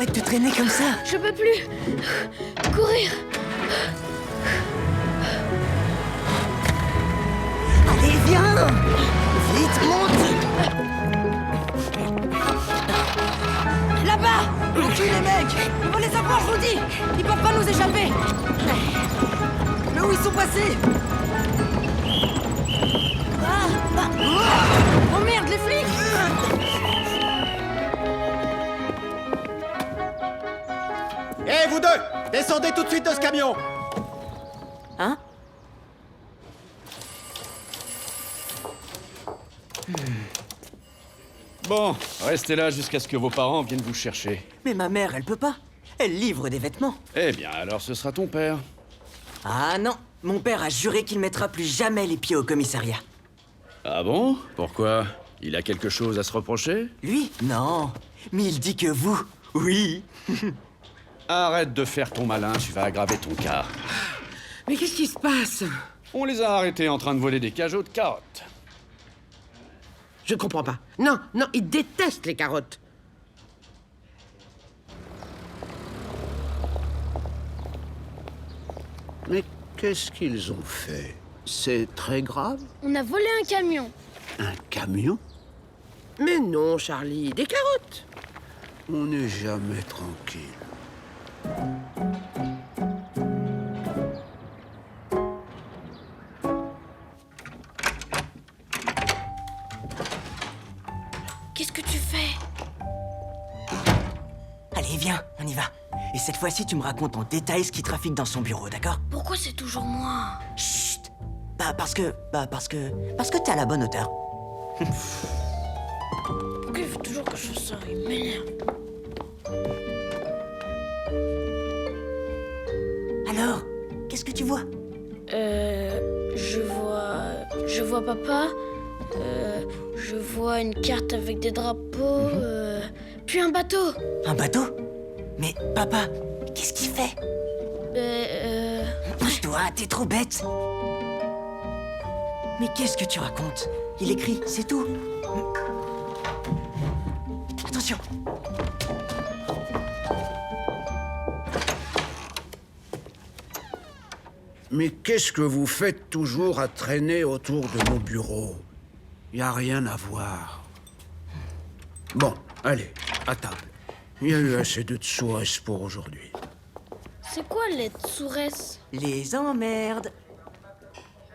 arrête de traîner comme ça. Je peux plus courir. Allez, viens. Vite, monte. Là-bas! On tue les mecs! On va les avoir, je vous dis! Ils peuvent pas nous échapper! Mais où ils sont passés? Oh merde, les flics! Hé, vous deux! Descendez tout de suite de ce camion! Hein? Bon, restez là jusqu'à ce que vos parents viennent vous chercher. Mais ma mère, elle peut pas. Elle livre des vêtements. Eh bien, alors ce sera ton père. Ah non, mon père a juré qu'il mettra plus jamais les pieds au commissariat. Ah bon? Pourquoi? Il a quelque chose à se reprocher? Lui? Non. Mais il dit que vous, oui. Arrête de faire ton malin, tu vas aggraver ton cas. Mais qu'est-ce qui se passe? On les a arrêtés en train de voler des cajots de carottes. Je comprends pas. Non, non, ils détestent les carottes. Mais qu'est-ce qu'ils ont fait? C'est très grave? On a volé un camion. Un camion? Mais non, Charlie, des carottes. On n'est jamais tranquille. Qu'est-ce que tu fais? Allez, viens, on y va. Et cette fois-ci, tu me racontes en détail ce qui trafique dans son bureau, d'accord? Pourquoi c'est toujours moi? Chut. Parce que t'es à la bonne hauteur. Pourquoi il faut toujours que je fasse ça? Il m'énerve. Alors, qu'est-ce que tu vois? Je vois papa. Je vois une carte avec des drapeaux. Puis un bateau. Un bateau? Mais papa, qu'est-ce qu'il fait? Bouge-toi, t'es trop bête. Mais qu'est-ce que tu racontes? Il écrit, c'est tout. Attention. Mais qu'est-ce que vous faites toujours à traîner autour de mon bureau? Y a rien à voir. Bon, allez, à table. Il y a eu assez de tsouresses pour aujourd'hui. C'est quoi les tsouresses? Les emmerdes.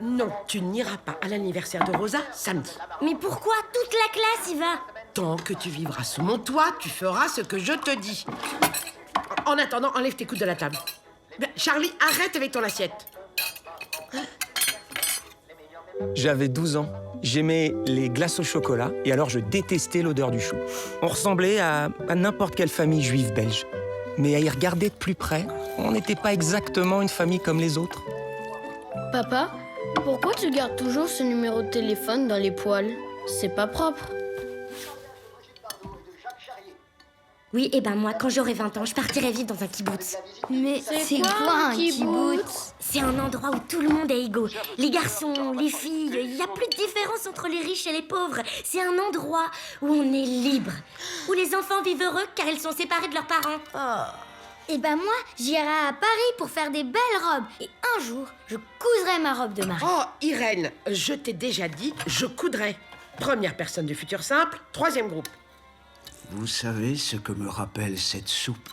Non, tu n'iras pas à l'anniversaire de Rosa samedi. Mais pourquoi toute la classe y va? Tant que tu vivras sous mon toit, tu feras ce que je te dis. En attendant, enlève tes coudes de la table. Ben, Charlie, arrête avec ton assiette. J'avais 12 ans. J'aimais les glaces au chocolat et alors je détestais l'odeur du chou. On ressemblait à n'importe quelle famille juive belge. Mais à y regarder de plus près, on n'était pas exactement une famille comme les autres. Papa, pourquoi tu gardes toujours ce numéro de téléphone dans les poils? C'est pas propre. Oui, et ben moi, quand j'aurai 20 ans, je partirai vivre dans un kibbutz. Mais c'est quoi un kibbutz? C'est un endroit où tout le monde est égaux. Les garçons, les filles, il n'y a plus de différence entre les riches et les pauvres. C'est un endroit où on est libre. Où les enfants vivent heureux car ils sont séparés de leurs parents. Et ben moi, j'irai à Paris pour faire des belles robes. Et un jour, je couserai ma robe de mariée. Oh, Irène, je t'ai déjà dit, je coudrai. Première personne du futur simple, troisième groupe. Vous savez ce que me rappelle cette soupe?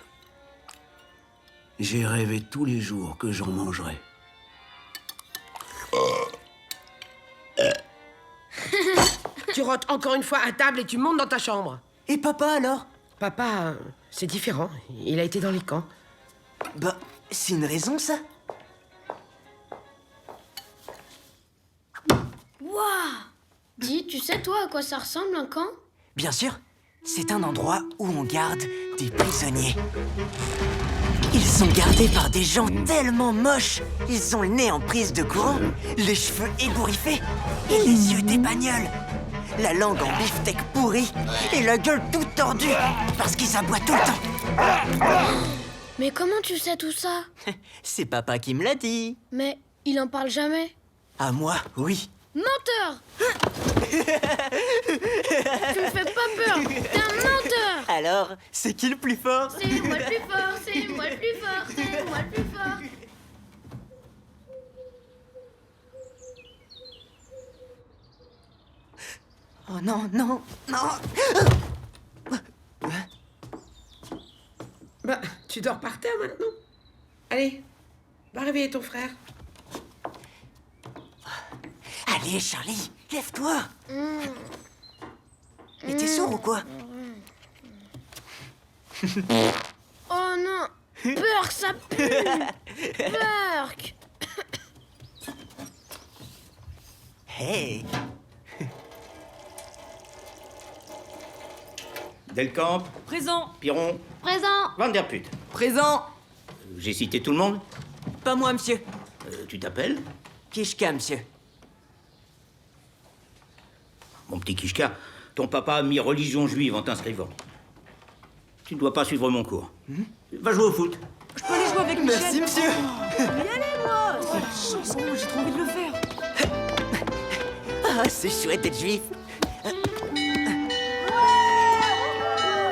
J'ai rêvé tous les jours que j'en mangerais. Tu rotes encore une fois à table et tu montes dans ta chambre. Et papa alors? Papa, c'est différent. Il a été dans les camps. Bah, c'est une raison ça? Waouh! Dis, tu sais toi à quoi ça ressemble un camp? Bien sûr, c'est un endroit où on garde des prisonniers. Ils sont gardés par des gens tellement moches. Ils ont le nez en prise de courant, les cheveux ébouriffés et les yeux d'épagnols. La langue en beefsteak pourri et la gueule toute tordue parce qu'ils aboient tout le temps. Mais comment tu sais tout ça? C'est papa qui me l'a dit. Mais il en parle jamais. À moi, oui. Menteur. Tu me fais pas peur. T'es un menteur. Alors, c'est qui le plus fort? C'est moi le plus fort, c'est moi le plus fort, c'est moi le plus fort. Oh non, non, non. Bah, tu dors par terre maintenant. Allez, va réveiller ton frère. Allez, Charlie, lève-toi. Mais t'es sourd ou quoi? Oh non. Burk, ça pue. Burk. Hey. Delcamp, Présent. Piron, Présent. Van der Put. Présent. J'ai cité tout le monde. Pas moi, monsieur. Tu t'appelles? Kishka, monsieur. Mon petit Kishka, ton papa a mis religion juive en t'inscrivant. Tu ne dois pas suivre mon cours. Va jouer au foot. Je peux aller jouer avec Michel. Merci, monsieur. Y aller, moi. Chanson, j'ai trop envie de le faire. Ah, c'est chouette d'être juif.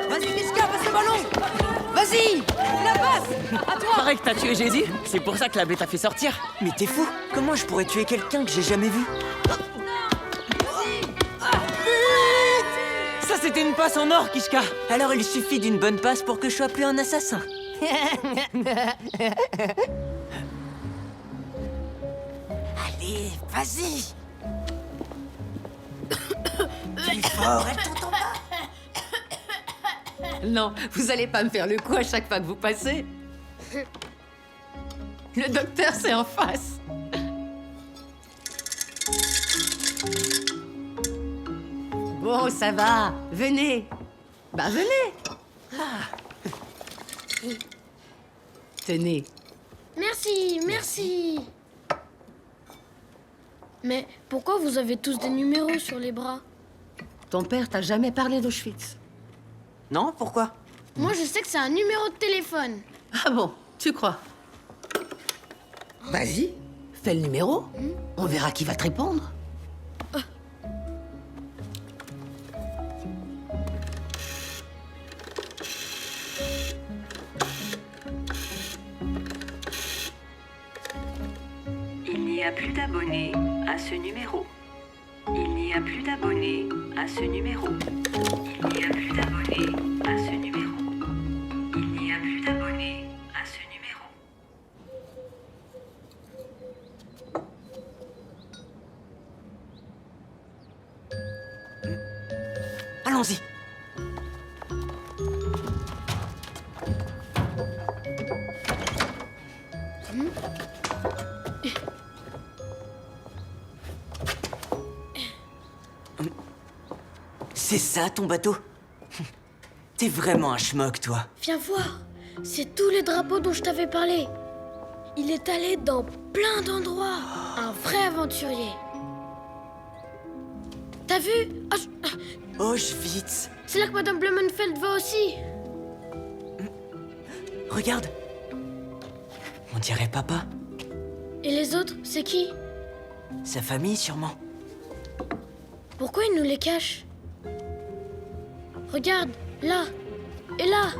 Vas-y, Kishka, passe le ballon. Vas-y, la passe. À toi. Pareil que t'as tué Jésus, c'est pour ça que l'abbé t'a fait sortir. Mais t'es fou. Comment je pourrais tuer quelqu'un que j'ai jamais vu? Ça, c'était une passe en or, Kishka. Alors il suffit d'une bonne passe pour que je sois plus un assassin. Allez, vas-y. Plus fort, elle t'entend pas. Non, vous allez pas me faire le coup à chaque fois que vous passez. Le docteur, c'est en face. Bon, ça va. Venez. Bah, venez. Tenez. Merci, merci. Mais pourquoi vous avez tous des numéros sur les bras? Ton père t'a jamais parlé d'Auschwitz. Non, pourquoi? Moi, je sais que c'est un numéro de téléphone. Ah bon, tu crois? Vas-y, fais le numéro. On verra qui va te répondre. Il n'y a plus d'abonnés à ce numéro. Il n'y a plus d'abonnés à ce numéro. Il n'y a plus d'abonnés à ce numéro. Il n'y a plus d'abonnés à ce numéro. Allons-y. C'est ça ton bateau? T'es vraiment un schmuck, toi. Viens voir. C'est tous les drapeaux dont je t'avais parlé. Il est allé dans plein d'endroits. Un vrai aventurier. T'as vu? Auschwitz. C'est là que Madame Blumenfeld va aussi. Regarde. On dirait papa. Et les autres, c'est qui? Sa famille, sûrement. Pourquoi ils nous les cachent? Regarde, là et là.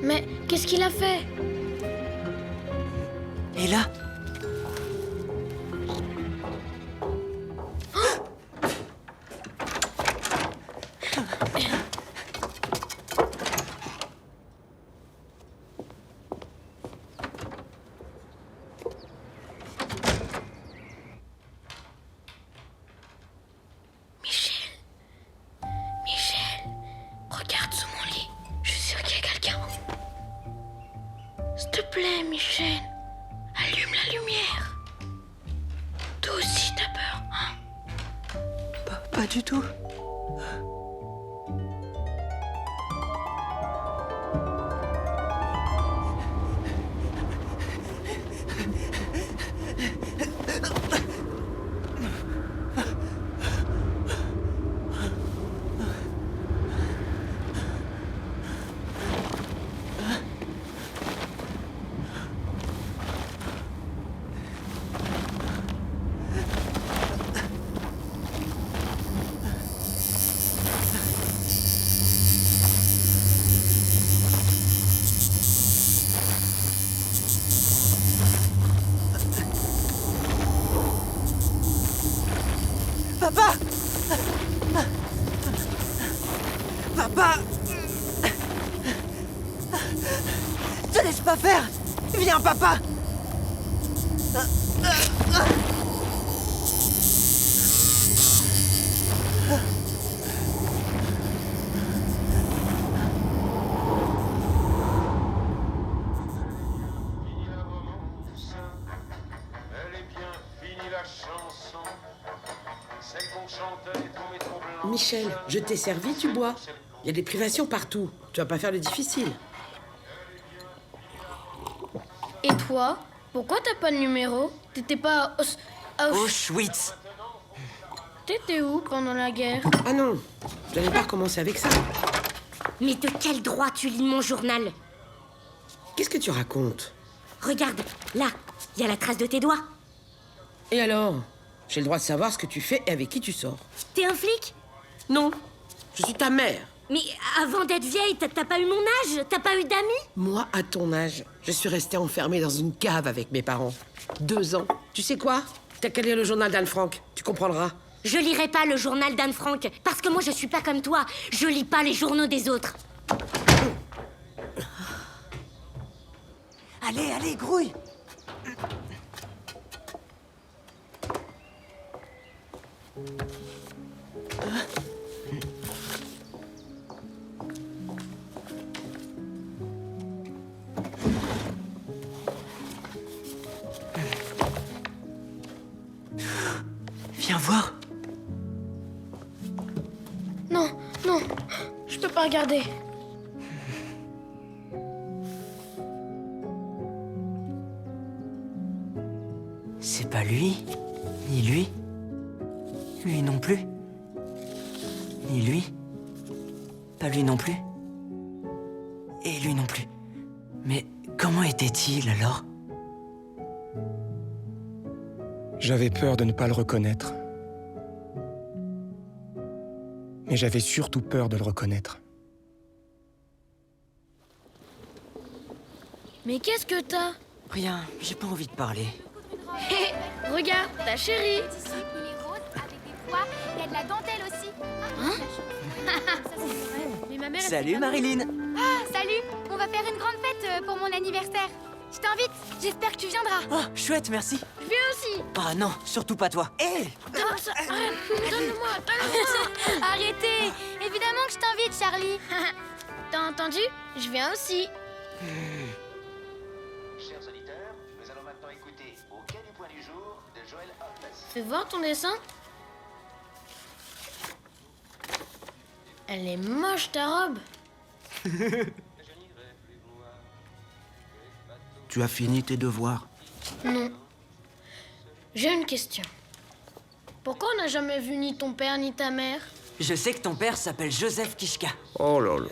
Mais qu'est-ce qu'il a fait? Et là? Michel, regarde sous mon lit. Je suis sûre qu'il y a quelqu'un. S'il te plaît, Michel, allume la lumière. Toi aussi, t'as peur, hein? Pas du tout. Papa! Papa! Te laisse pas faire! Viens, papa! Michel, je t'ai servi, tu bois. Il y a des privations partout. Tu vas pas faire le difficile. Et toi? Pourquoi t'as pas de numéro? T'étais pas à Auschwitz. T'étais où pendant la guerre? Ah non, je n'allais pas recommencer avec ça. Mais de quel droit tu lis mon journal? Qu'est-ce que tu racontes? Regarde, là, il y a la trace de tes doigts. Et alors? J'ai le droit de savoir ce que tu fais et avec qui tu sors. T'es un flic? Non, je suis ta mère. Mais avant d'être vieille, t'as pas eu mon âge? T'as pas eu d'amis? Moi, à ton âge, je suis restée enfermée dans une cave avec mes parents. 2 ans. Tu sais quoi? T'as qu'à lire le journal d'Anne Frank, tu comprendras. Je lirai pas le journal d'Anne Frank, parce que moi je suis pas comme toi. Je lis pas les journaux des autres. Allez, allez, grouille! Viens voir. Non, non, je peux pas regarder. C'est pas lui, ni lui. Lui non plus. Ni lui. Pas lui non plus. Et lui non plus. Mais comment était-il alors? J'avais peur de ne pas le reconnaître. Mais j'avais surtout peur de le reconnaître. Mais qu'est-ce que t'as? Rien, j'ai pas envie de parler. Hé, regarde, ta chérie. Ici, il est rose avec des pois. Il y a de la dentelle aussi. Mais ma mère, Salut Marilyn. Ah, salut. On va faire une grande fête pour mon anniversaire. Je t'invite. J'espère que tu viendras. Oh, chouette, merci. je viens aussi. Ah non, surtout pas toi. Hé! Donne-moi ça. Donne-moi, donne-moi. Arrêtez. Évidemment que je t'invite, Charlie. T'as entendu? Je viens aussi. Chers auditeurs, nous allons maintenant écouter Au quai du point du jour de Joël Hoffman. Fais voir ton dessin. Elle est moche ta robe. Tu as fini tes devoirs? Non. J'ai une question. Pourquoi on n'a jamais vu ni ton père ni ta mère? Je sais que ton père s'appelle Joseph Kishka. Oh là là.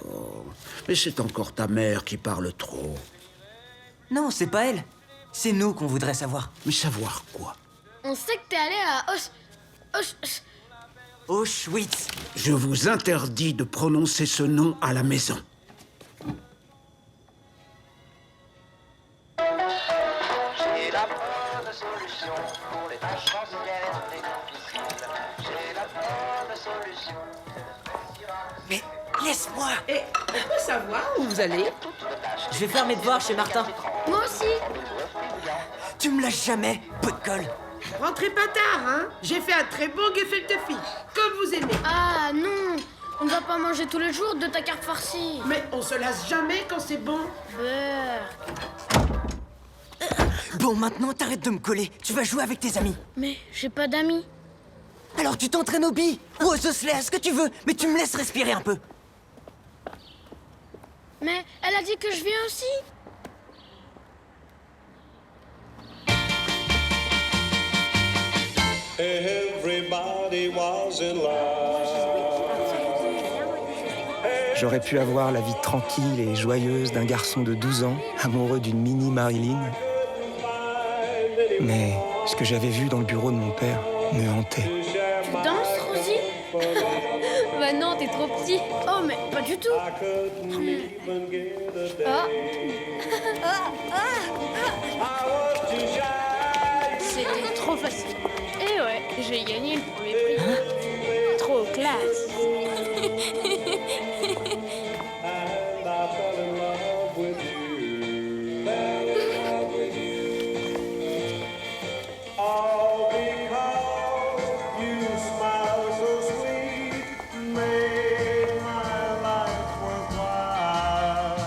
Mais c'est encore ta mère qui parle trop. Non, c'est pas elle. C'est nous qu'on voudrait savoir. Mais savoir quoi? On sait que t'es allé à Auschwitz. Je vous interdis de prononcer ce nom à la maison. J'ai la bonne solution pour les tâches anciennes et difficiles. J'ai la bonne solution. Mais laisse-moi. Et on peut savoir où vous allez? Je vais faire mes devoirs chez Martin. Moi aussi. Tu me lâches jamais, pot de colle. Rentrez pas tard, hein? J'ai fait un très bon gefilte fish, comme vous aimez. Ah non, on ne va pas manger tous les jours de ta carte farcie. Mais on se lasse jamais quand c'est bon. Beurre. Bon, maintenant t'arrêtes de me coller. Tu vas jouer avec tes amis. Mais j'ai pas d'amis. Alors tu t'entraînes au billes ou aux osselets, ce que tu veux, mais tu me laisses respirer un peu. Mais elle a dit que je viens aussi. Everybody was in love. J'aurais pu avoir la vie tranquille et joyeuse d'un garçon de 12 ans, amoureux d'une mini Marilyn. Mais ce que j'avais vu dans le bureau de mon père me hantait. Tu danses, Rosie? Bah non, t'es trop petit. Oh, mais pas du tout. C'était trop facile. Et ouais, j'ai gagné le premier prix. And I fell in love with you. Fell in love with you. All because you smile so sweet. Made my life worthwhile.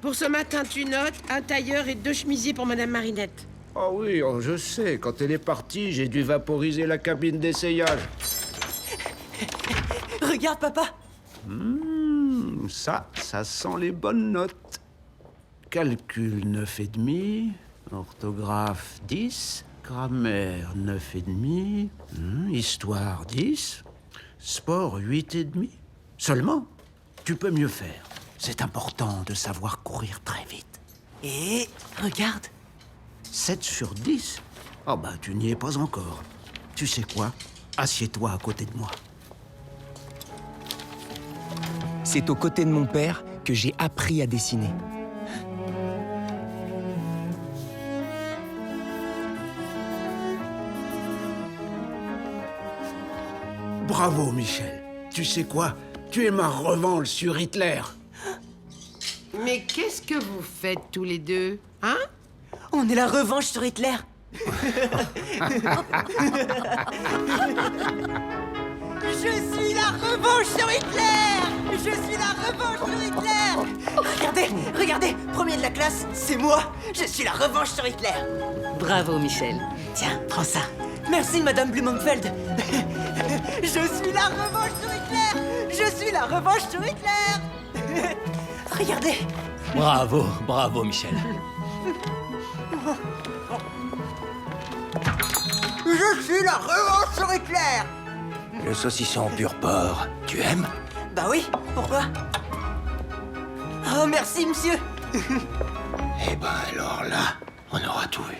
Pour ce matin, tu notes un tailleur et 2 chemisiers pour Madame Marinette. Oh oui, oh, je sais. Quand elle est partie, j'ai dû vaporiser la cabine d'essayage. Regarde, papa. Ça sent les bonnes notes. Calcul 9,5, orthographe 10, grammaire 9,5, histoire 10, sport 8,5. Seulement, tu peux mieux faire. C'est important de savoir courir très vite. Et regarde. 7 sur 10. Oh bah, tu n'y es pas encore. Tu sais quoi? Assieds-toi à côté de moi. C'est aux côtés de mon père que j'ai appris à dessiner. Bravo, Michel. Tu sais quoi? Tu es ma revanche sur Hitler. Mais qu'est-ce que vous faites tous les deux, hein? On est la revanche sur Hitler. Je suis la revanche sur Hitler. Je suis la revanche sur Hitler. Regardez, premier de la classe, c'est moi. Je suis la revanche sur Hitler. Bravo, Michel. Tiens, prends ça. Merci, Madame Blumenfeld. Je suis la revanche sur Hitler. Je suis la revanche sur Hitler. Regardez. Bravo, Michel. Je suis la revanche sur Hitler. Le saucisson pur porc, tu aimes? Bah oui, pourquoi? Oh, merci, monsieur. Eh ben alors là, on aura tout vu.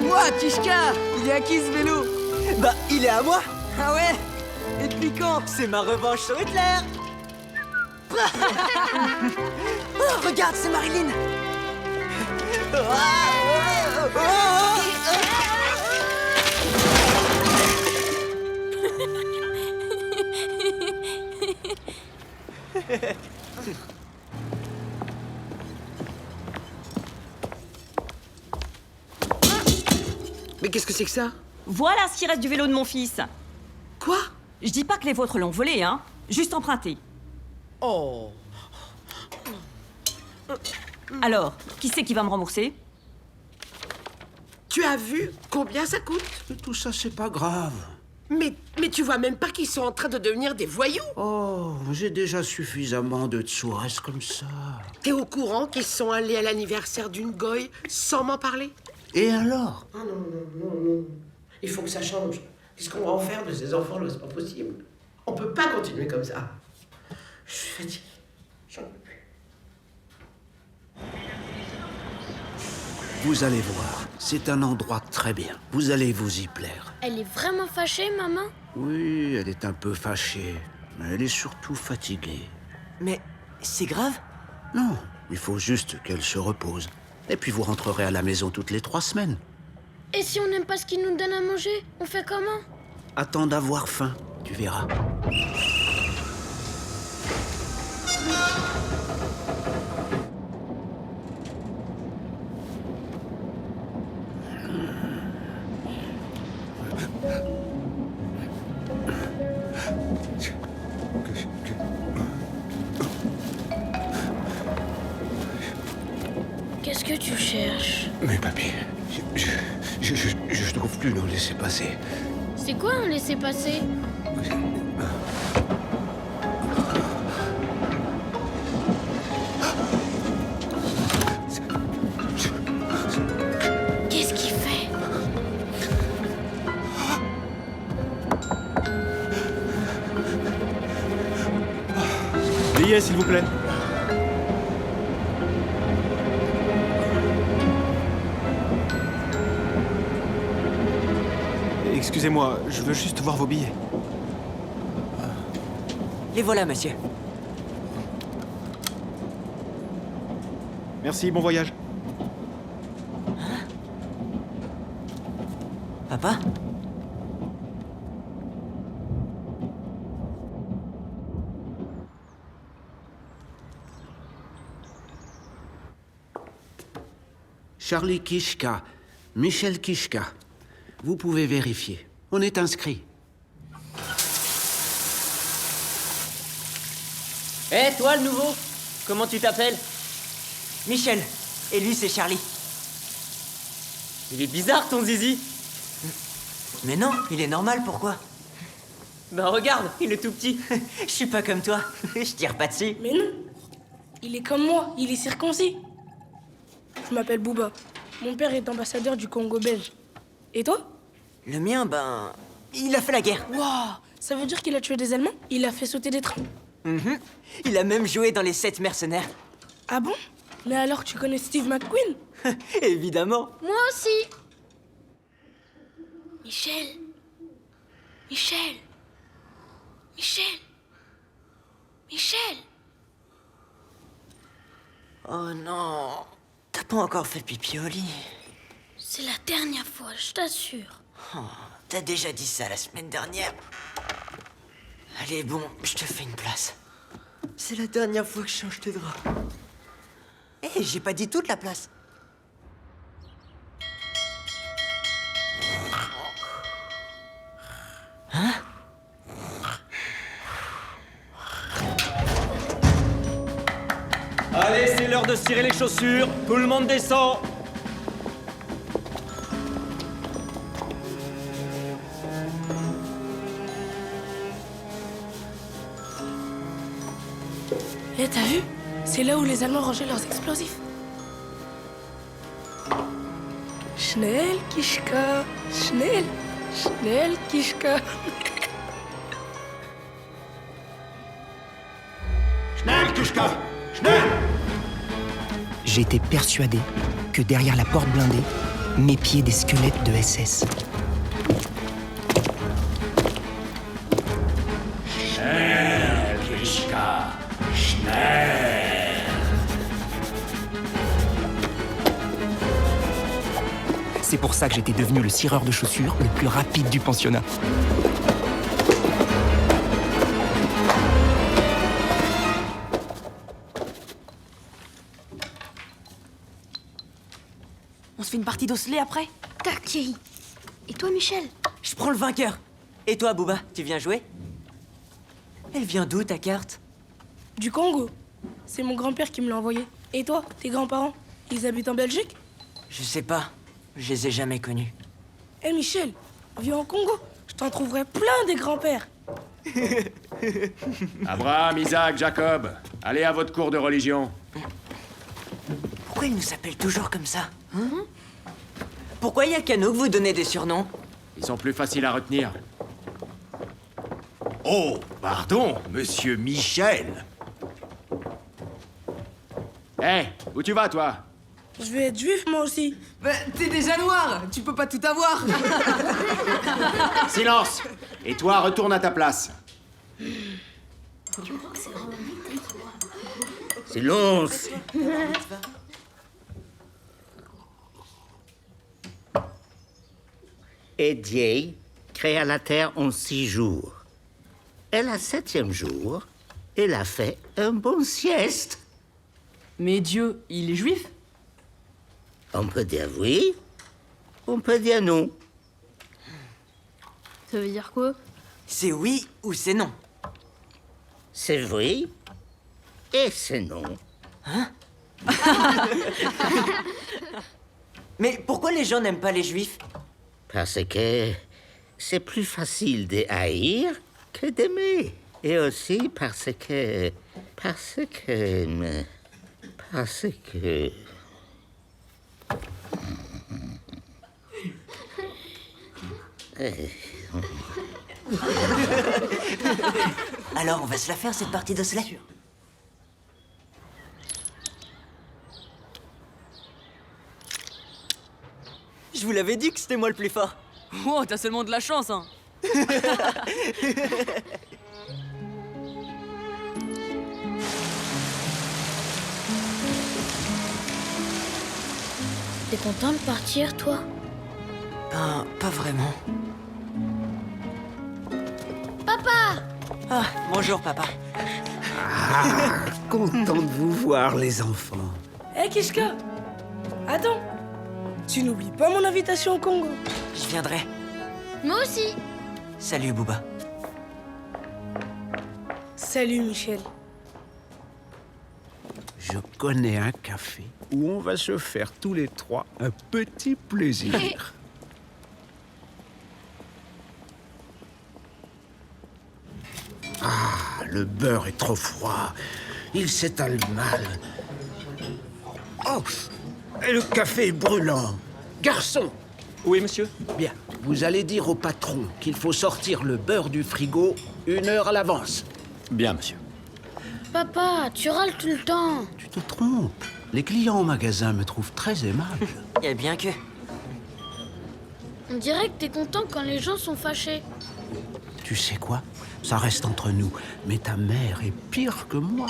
Ouah, Kishka, il est à qui ce vélo? Bah, il est à moi. Ah ouais? Et depuis quand? C'est ma revanche sur Hitler. Oh, regarde, c'est Marilyn. Mais qu'est-ce que c'est que ça? Voilà ce qui reste du vélo de mon fils. Quoi? Je dis pas que les vôtres l'ont volé, hein. Juste emprunté. Oh. Alors, qui c'est qui va me rembourser? Tu as vu combien ça coûte? Tout ça, c'est pas grave. Mais tu vois même pas qu'ils sont en train de devenir des voyous? Oh, j'ai déjà suffisamment de tsouras comme ça. T'es au courant qu'ils sont allés à l'anniversaire d'une goye sans m'en parler? Et alors? Ah non. Il faut que ça change. Qu'est-ce qu'on va en faire de ces enfants-là? C'est pas possible. On peut pas continuer comme ça. Je suis fatiguée. J'en peux plus. Vous allez voir, c'est un endroit très bien. Vous allez vous y plaire. Elle est vraiment fâchée, maman? Oui, elle est un peu fâchée, mais elle est surtout fatiguée. Mais c'est grave? Non, il faut juste qu'elle se repose. Et puis vous rentrerez à la maison toutes les 3 semaines. Et si on n'aime pas ce qu'ils nous donnent à manger, on fait comment? Attends d'avoir faim, tu verras. Qu'est-ce que tu cherches? Mes papiers. Je trouve plus nos laissez-passer. C'est quoi un laisser-passer? Qu'est-ce qu'il fait? Billets, s'il vous plaît. Excusez-moi, je veux juste voir vos billets. Les voilà, monsieur. Merci, bon voyage. Papa? Charlie Kishka, Michel Kishka. Vous pouvez vérifier. On est inscrit. Hé, toi, le nouveau? Comment tu t'appelles? Michel. Et lui, c'est Charlie. Il est bizarre, ton zizi. Mais non, il est normal, pourquoi? Ben regarde, il est tout petit. Je suis pas comme toi. Je tire pas dessus. Mais non. Il est comme moi, il est circoncis. Je m'appelle Bouba. Mon père est ambassadeur du Congo belge. Et toi? Le mien, ben... il a fait la guerre. Waouh! Ça veut dire qu'il a tué des Allemands? Il a fait sauter des trains? Mhm. Il a même joué dans les 7 mercenaires. Ah bon? Mais alors tu connais Steve McQueen? Évidemment. Moi aussi. Michel. Michel. Michel. Michel. Oh non. T'as pas encore fait pipi au lit. C'est la dernière fois, je t'assure. Oh, t'as déjà dit ça la semaine dernière. Allez, bon, je te fais une place. C'est la dernière fois que je change tes draps. Hé, j'ai pas dit toute la place. Hein? Allez, c'est l'heure de cirer les chaussures. Tout le monde descend. Eh, t'as vu? C'est là où les Allemands rangeaient leurs explosifs. Schnell, Kishka. Schnell. Schnell, Kishka. Schnell, Kishka! Schnell! J'étais persuadé que derrière la porte blindée, m'épiaient des squelettes de SS. Schnell, Kishka. Schnell. C'est pour ça que j'étais devenu le cireur de chaussures le plus rapide du pensionnat. On se fait une partie d'osselet après? Tac, Thierry. Et toi, Michel? Je prends le vainqueur. Et toi, Bouba, tu viens jouer? Elle vient d'où, ta carte? Du Congo. C'est mon grand-père qui me l'a envoyé. Et toi, tes grands-parents, ils habitent en Belgique? Je sais pas. Je les ai jamais connus. Eh Michel, viens au Congo. Je t'en trouverai plein des grands-pères. Abraham, Isaac, Jacob, allez à votre cours de religion. Pourquoi ils nous appellent toujours comme ça? Hein? Pourquoi y a qu'à nous que vous donnez des surnoms? Ils sont plus faciles à retenir. Oh, pardon, monsieur Michel. Hé, où tu vas, toi? Je vais être juif, moi aussi. Bah, t'es déjà noir, tu peux pas tout avoir. Silence! Et toi, retourne à ta place. Silence. Et Dieu créa la terre en 6 jours. Et le 7e jour, il a fait un bon sieste. Mais Dieu, il est juif? On peut dire oui, on peut dire non. Ça veut dire quoi? C'est oui ou c'est non. C'est oui et c'est non. Hein? Mais pourquoi les gens n'aiment pas les juifs? Parce que c'est plus facile de haïr que d'aimer. Et aussi parce que... Alors on va se la faire cette partie d'osselet. Je vous l'avais dit que c'était moi le plus fort. Oh, t'as seulement de la chance, hein. T'es content de partir, toi? Ben, pas vraiment. Papa! Ah, bonjour, papa. Ah, content de vous voir, les enfants. Hé, Kishka! Attends! Tu n'oublies pas mon invitation au Congo? Je viendrai. Moi aussi! Salut, Booba. Salut, Michel. Je connais un café où on va se faire tous les trois un petit plaisir. Ah, le beurre est trop froid. Il s'étale mal. Oh, et le café est brûlant. Garçon! Oui, monsieur? Bien, vous allez dire au patron qu'il faut sortir le beurre du frigo 1 heure à l'avance. Bien, monsieur. Papa, tu râles tout le temps. Tu te trompes. Les clients au magasin me trouvent très aimable. Eh bien que... On dirait que t'es content quand les gens sont fâchés. Tu sais quoi? Ça reste entre nous, mais ta mère est pire que moi.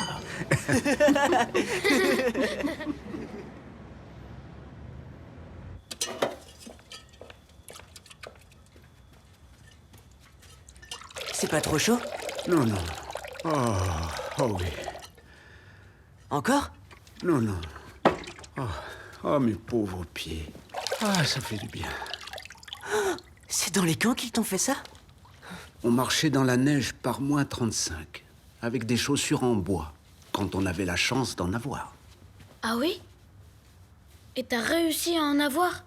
C'est pas trop chaud? Non, non. Oh oui. Encore? Non, non. Oh, mes pauvres pieds. Ah, ça fait du bien. C'est dans les camps qu'ils t'ont fait ça? On marchait dans la neige par -35, avec des chaussures en bois, quand on avait la chance d'en avoir. Ah oui? Et t'as réussi à en avoir?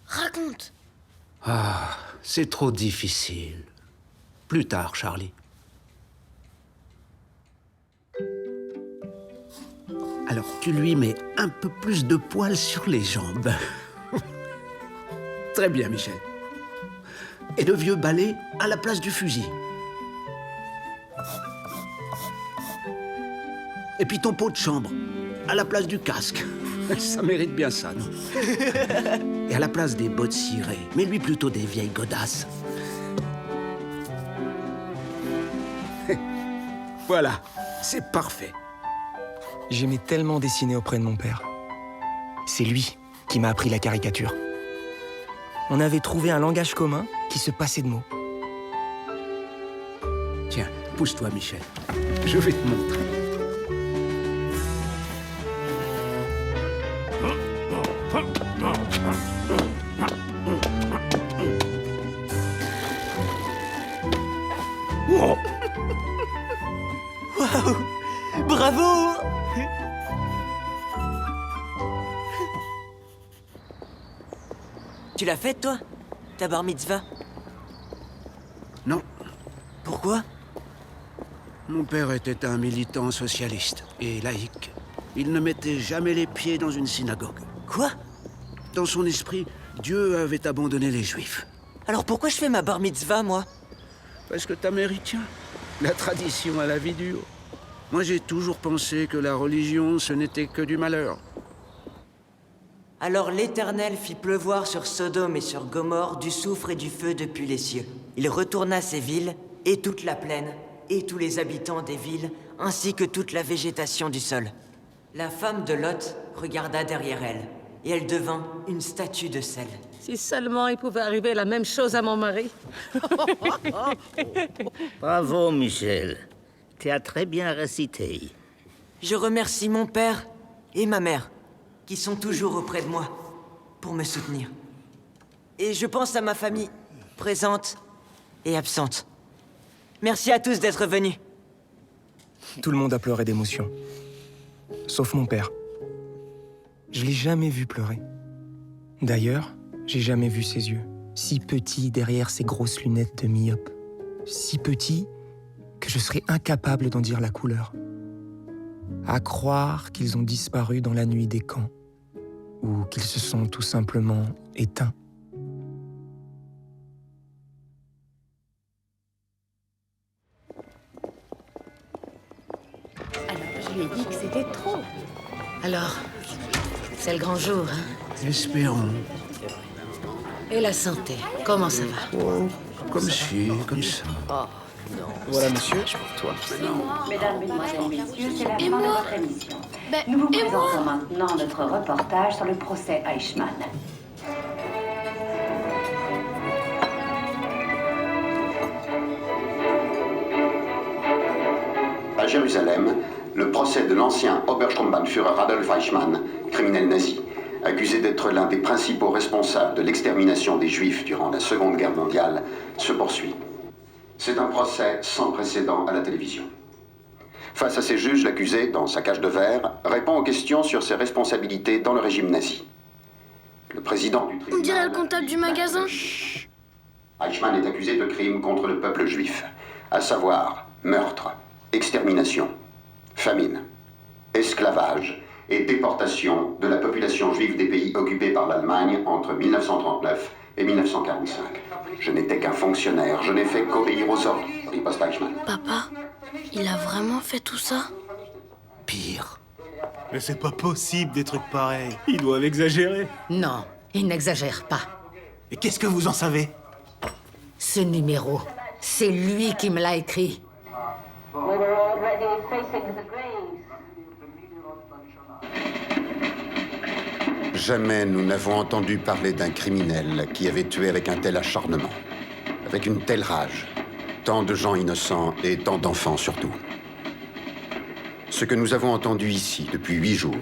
Raconte. Ah, c'est trop difficile. Plus tard, Charlie. Alors, tu lui mets un peu plus de poils sur les jambes. Très bien, Michel. Et le vieux balai à la place du fusil. Et puis ton pot de chambre à la place du casque. Ça mérite bien ça, non? Et à la place des bottes cirées, mets-lui plutôt des vieilles godasses. Voilà, c'est parfait. J'aimais tellement dessiner auprès de mon père. C'est lui qui m'a appris la caricature. On avait trouvé un langage commun qui se passait de mots. Tiens, pousse-toi, Michel. Je vais te montrer. Waouh! Bravo! Tu l'as faite, toi? Ta bar mitzvah? Non. Pourquoi? Mon père était un militant socialiste et laïque. Il ne mettait jamais les pieds dans une synagogue. Quoi? Dans son esprit, Dieu avait abandonné les Juifs. Alors pourquoi je fais ma bar mitzvah, moi? Parce que ta mère y tient. La tradition à la vie dure. Moi, j'ai toujours pensé que la religion, ce n'était que du malheur. Alors l'Éternel fit pleuvoir sur Sodome et sur Gomorrhe du soufre et du feu depuis les cieux. Il retourna ces villes, et toute la plaine, et tous les habitants des villes, ainsi que toute la végétation du sol. La femme de Lot regarda derrière elle, et elle devint une statue de sel. Si seulement il pouvait arriver la même chose à mon mari. Bravo, Michel. Tu as très bien récité. Je remercie mon père et ma mère, qui sont toujours auprès de moi, pour me soutenir. Et je pense à ma famille, présente et absente. Merci à tous d'être venus. Tout le monde a pleuré d'émotion. Sauf mon père. Je l'ai jamais vu pleurer. D'ailleurs, j'ai jamais vu ses yeux. Si petits derrière ses grosses lunettes de myope. Si petits que je serais incapable d'en dire la couleur. À croire qu'ils ont disparu dans la nuit des camps. Ou qu'ils se sont tout simplement éteints. Alors, je lui ai dit que c'était trop. Alors, c'est le grand jour, hein? Espérons. Et la santé, comment ça va? Comme ci, comme ça. Voilà, monsieur. Mesdames, Mesdemoiselles, Messieurs, c'est la Et fin de moi votre émission. Ben, Nous vous et moi présentons maintenant notre reportage sur le procès Eichmann. À Jérusalem, le procès de l'ancien Obersturmbannführer Adolf Eichmann, criminel nazi, accusé d'être l'un des principaux responsables de l'extermination des Juifs durant la Seconde Guerre mondiale, se poursuit. C'est un procès sans précédent à la télévision. Face à ses juges, l'accusé, dans sa cage de verre, répond aux questions sur ses responsabilités dans le régime nazi. Le président du tribunal... On dirait le comptable du magasin. Eichmann est accusé de crimes contre le peuple juif, à savoir meurtre, extermination, famine, esclavage et déportation de la population juive des pays occupés par l'Allemagne entre 1939 et 1945. Je n'étais qu'un fonctionnaire, je n'ai fait qu'obéir aux ordres, riposte Eichmann. Papa, il a vraiment fait tout ça? Pire. Mais c'est pas possible des trucs pareils. Ils doivent exagérer. Non, il n'exagère pas. Et qu'est-ce que vous en savez? Ce numéro, c'est lui qui me l'a écrit. Jamais nous n'avons entendu parler d'un criminel qui avait tué avec un tel acharnement, avec une telle rage, tant de gens innocents et tant d'enfants surtout. Ce que nous avons entendu ici depuis 8 jours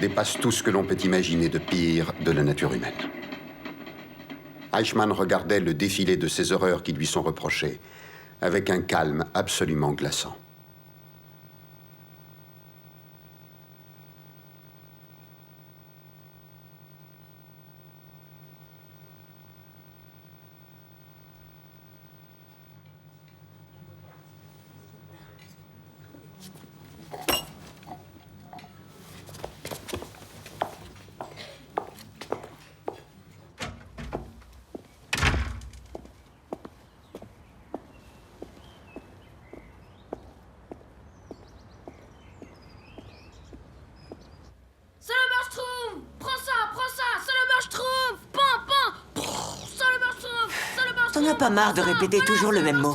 dépasse tout ce que l'on peut imaginer de pire de la nature humaine. Eichmann regardait le défilé de ces horreurs qui lui sont reprochées avec un calme absolument glaçant. C'est le Bergstrom! Prends ça! C'est le Bergstrom! Pam! C'est le Bergstrom! C'est le Bergstrom! T'en as pas marre de répéter toujours le même mot?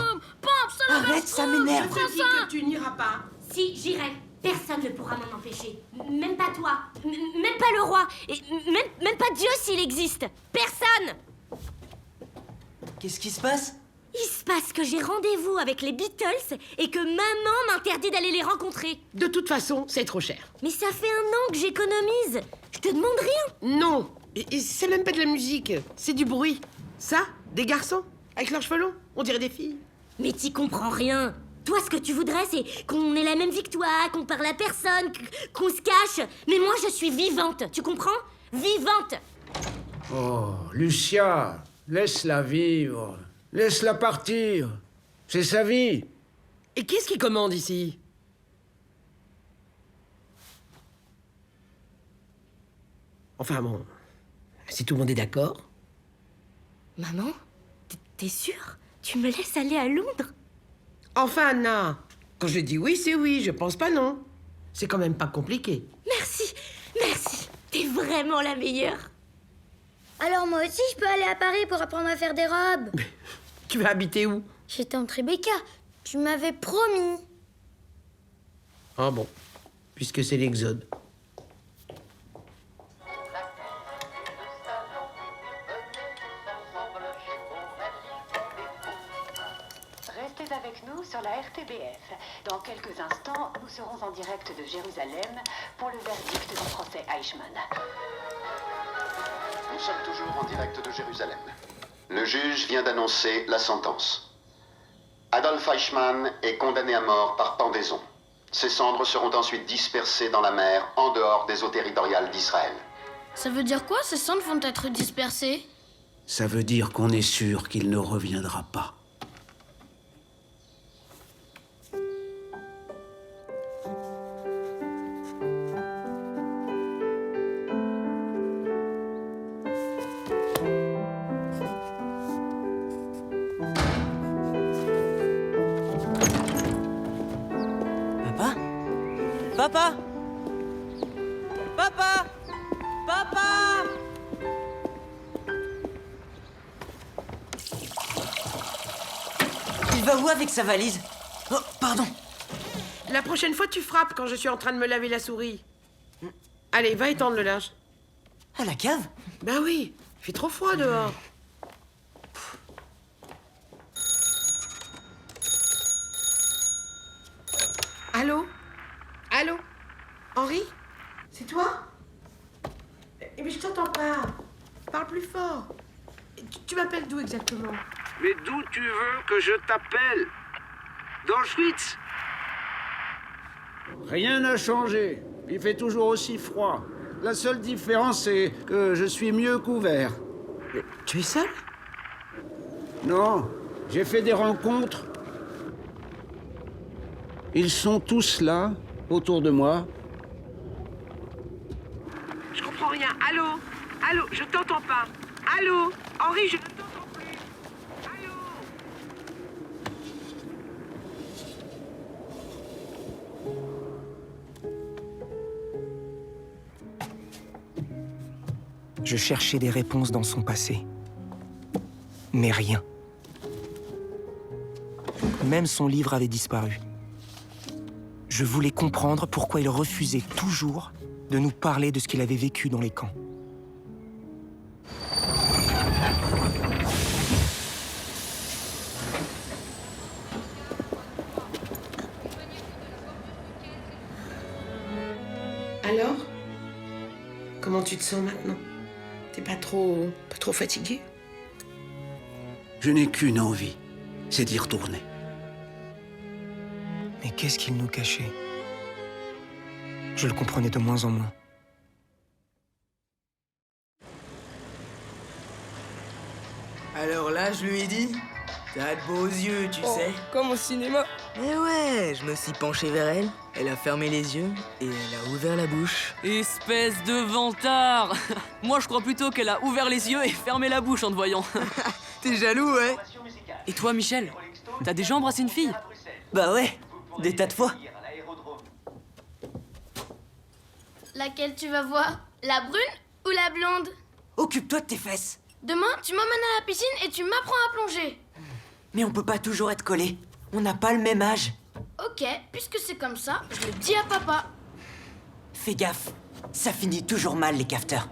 Arrête, ça m'énerve! Je te dis que tu n'iras pas. Si, j'irai. Personne ne pourra m'en empêcher. Même pas toi. Même pas le roi. Et même pas Dieu s'il existe. Personne. Qu'est-ce qui se passe? Il se passe que j'ai rendez-vous avec les Beatles et que maman m'interdit d'aller les rencontrer. De toute façon, c'est trop cher. Mais ça fait 1 an que j'économise. Je te demande rien. Non. Et c'est même pas de la musique. C'est du bruit. Ça, des garçons, avec leurs cheveux longs. On dirait des filles. Mais t'y comprends rien. Toi, ce que tu voudrais, c'est qu'on ait la même victoire, qu'on parle à personne, qu'on se cache. Mais moi, je suis vivante. Tu comprends? Vivante. Oh, Lucia, laisse-la vivre. Laisse-la partir. C'est sa vie. Et qu'est-ce qui commande ici? Enfin bon, si tout le monde est d'accord. Maman, t'es sûre? Tu me laisses aller à Londres? Enfin, Anna, quand je dis oui, c'est oui, je pense pas non. C'est quand même pas compliqué. Merci. T'es vraiment la meilleure. Alors moi aussi, je peux aller à Paris pour apprendre à faire des robes. Tu vas habiter où? Chez tante Rebecca. Tu m'avais promis. Ah bon, puisque c'est l'Exode. Restez avec nous sur la RTBF. Dans quelques instants, nous serons en direct de Jérusalem pour le verdict du procès Eichmann. Nous sommes toujours en direct de Jérusalem. Le juge vient d'annoncer la sentence. Adolf Eichmann est condamné à mort par pendaison. Ses cendres seront ensuite dispersées dans la mer en dehors des eaux territoriales d'Israël. Ça veut dire quoi, ces cendres vont être dispersées? Ça veut dire qu'on est sûr qu'il ne reviendra pas. Papa? Papa? Papa? va où avec sa valise? Oh, pardon. La prochaine fois, tu frappes quand je suis en train de me laver la souris. Allez, va étendre le linge. À la cave? Ben oui, il fait trop froid dehors. Allô? Allô? Henri? C'est toi? Mais je t'entends pas. Parle plus fort. Tu m'appelles d'où exactement? Mais d'où tu veux que je t'appelle? D'Auschwitz? Rien n'a changé. Il fait toujours aussi froid. La seule différence, c'est que je suis mieux couvert. Tu es seul? Non, j'ai fait des rencontres. Ils sont tous là, autour de moi. Je comprends rien. Allô? Allô? Je t'entends pas. Allô? Henri, je ne t'entends plus. Allô? Je cherchais des réponses dans son passé. Mais rien. Même son livre avait disparu. Je voulais comprendre pourquoi il refusait toujours de nous parler de ce qu'il avait vécu dans les camps. Alors? Comment tu te sens maintenant? T'es pas trop fatigué? Je n'ai qu'une envie, c'est d'y retourner. Mais qu'est-ce qu'il nous cachait? Je le comprenais de moins en moins. Alors là, je lui ai dit, t'as de beaux yeux, tu sais. Comme au cinéma. Eh ouais, je me suis penché vers elle, elle a fermé les yeux et elle a ouvert la bouche. Espèce de vantard. Moi, je crois plutôt qu'elle a ouvert les yeux et fermé la bouche en te voyant. T'es jaloux, ouais? Et toi, Michel? T'as déjà embrassé une fille? Bah ouais, des tas de fois. Laquelle tu vas voir? La brune ou la blonde? Occupe-toi de tes fesses. Demain, tu m'emmènes à la piscine et tu m'apprends à plonger. Mais on peut pas toujours être collés. On n'a pas le même âge. Ok, puisque c'est comme ça, je le dis à papa. Fais gaffe, ça finit toujours mal les cafeteurs.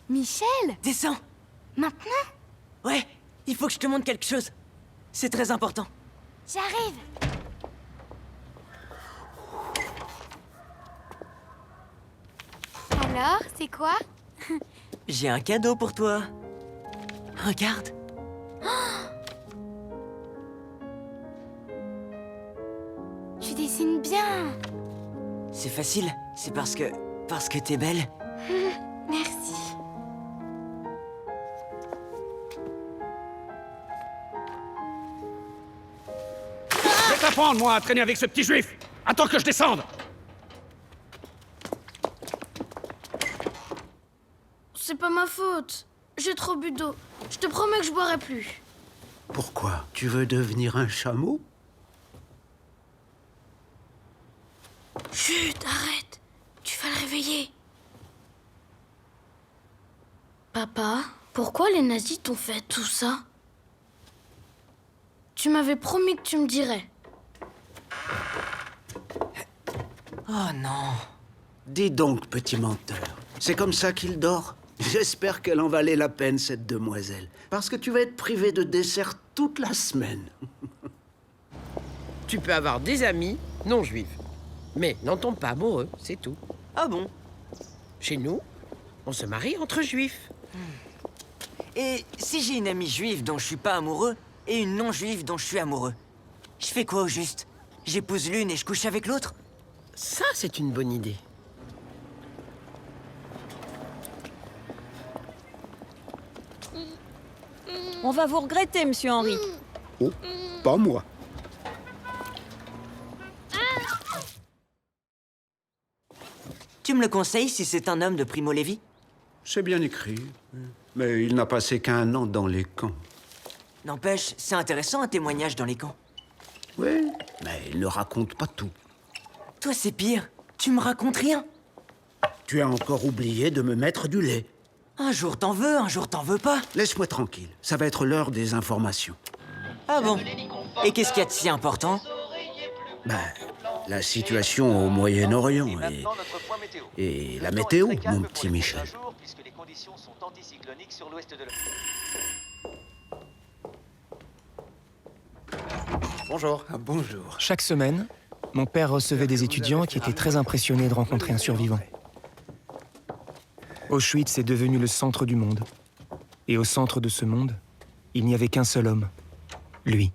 Michel? Descends. Maintenant? Ouais, il faut que je te montre quelque chose. C'est très important. J'arrive. Alors, c'est quoi? J'ai un cadeau pour toi. Regarde. Tu dessines bien. C'est facile, c'est parce que t'es belle. Merci. Je vais t'apprendre, moi, à traîner avec ce petit juif. Attends que je descende. C'est pas ma faute. J'ai trop bu d'eau. Je te promets que je boirai plus. Pourquoi? Tu veux devenir un chameau? Chut, arrête. Tu vas le réveiller. Papa, pourquoi les nazis t'ont fait tout ça? Tu m'avais promis que tu me dirais. Oh non. Dis donc, petit menteur. C'est comme ça qu'il dort? J'espère qu'elle en valait la peine, cette demoiselle. Parce que tu vas être privé de dessert toute la semaine. Tu peux avoir des amis non juifs. Mais n'en tombe pas amoureux, c'est tout. Ah bon? Chez nous, on se marie entre juifs. Et si j'ai une amie juive dont je suis pas amoureux et une non-juive dont je suis amoureux, je fais quoi au juste? J'épouse l'une et je couche avec l'autre? Ça, c'est une bonne idée. On va vous regretter, monsieur Henri. Oh, pas moi. Tu me le conseilles si c'est un homme de Primo Levi? C'est bien écrit. Mais il n'a passé qu'1 an dans les camps. N'empêche, c'est intéressant un témoignage dans les camps. Oui, mais il ne raconte pas tout. Toi, c'est pire. Tu me racontes rien. Tu as encore oublié de me mettre du lait. Un jour t'en veux, un jour t'en veux pas. Laisse-moi tranquille. Ça va être l'heure des informations. Ah bon? Et qu'est-ce qu'il y a de si important? Ben, la situation au Moyen-Orient et la météo, mon petit Michel. Puisque les conditions sont anticycloniques sur l'ouest de Bonjour. Ah, bonjour. Chaque semaine, mon père recevait des étudiants qui étaient très impressionnés de rencontrer un survivant. Auschwitz est devenu le centre du monde. Et au centre de ce monde, il n'y avait qu'un seul homme. Lui.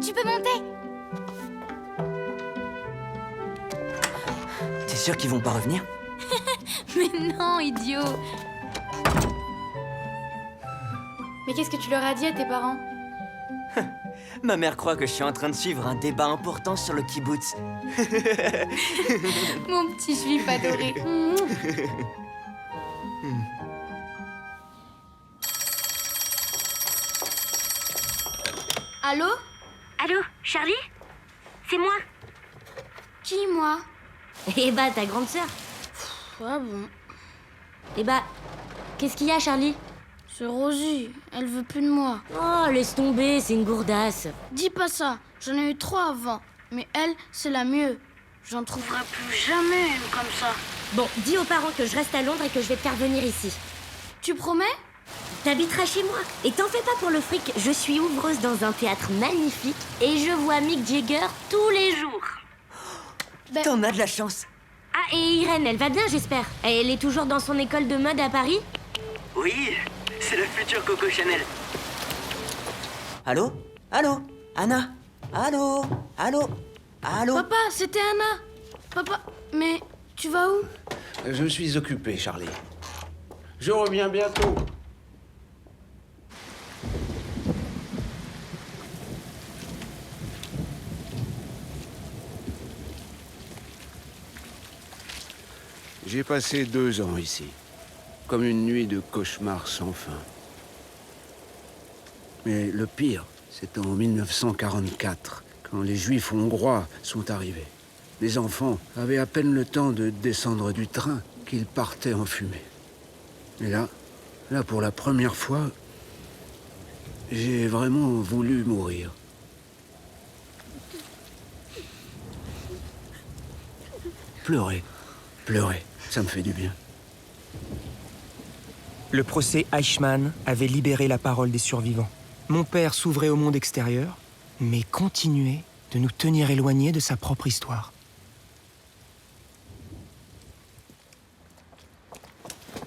Tu peux monter? T'es sûr qu'ils vont pas revenir? Mais non, idiot! Mais qu'est-ce que tu leur as dit à tes parents? Ma mère croit que je suis en train de suivre un débat important sur le kibbutz. Mon petit juif adoré. Allô? Allô, Charlie? C'est moi. Qui, moi? Eh bah, ta grande sœur. Ah bon? Eh bah, qu'est-ce qu'il y a, Charlie? C'est Rosie, elle veut plus de moi. Oh, laisse tomber, c'est une gourdasse. Dis pas ça, j'en ai eu 3 avant. Mais elle, c'est la mieux. J'en trouverai plus jamais une comme ça. Bon, dis aux parents que je reste à Londres et que je vais te faire venir ici. Tu promets? T'habiteras chez moi. Et t'en fais pas pour le fric, je suis ouvreuse dans un théâtre magnifique et je vois Mick Jagger tous les jours. T'en as de la chance. Ah, et Irène, elle va bien, j'espère. Elle est toujours dans son école de mode à Paris? Oui, c'est le futur Coco Chanel. Allô? Allô? Anna? Allô? Allô? Allô? Papa, c'était Anna. Papa, mais tu vas où? Je suis occupé, Charlie. Je reviens bientôt. J'ai passé 2 ans ici, comme une nuit de cauchemar sans fin. Mais le pire, c'est en 1944, quand les Juifs hongrois sont arrivés. Les enfants avaient à peine le temps de descendre du train qu'ils partaient en fumée. Et là, pour la première fois, j'ai vraiment voulu mourir. Pleurer, ça me fait du bien. Le procès Eichmann avait libéré la parole des survivants. Mon père s'ouvrait au monde extérieur, mais continuait de nous tenir éloignés de sa propre histoire.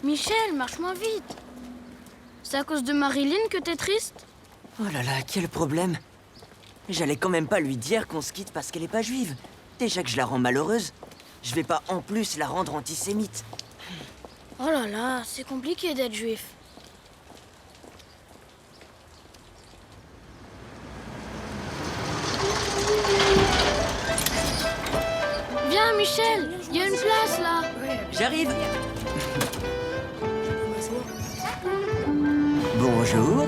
Michel, marche moins vite. C'est à cause de Marilyn que t'es triste? Oh là là, quel problème. J'allais quand même pas lui dire qu'on se quitte parce qu'elle est pas juive. Déjà que je la rends malheureuse, je vais pas en plus la rendre antisémite. Oh là là, c'est compliqué d'être juif. Viens, Michel, il y a une place là. J'arrive. Bonjour.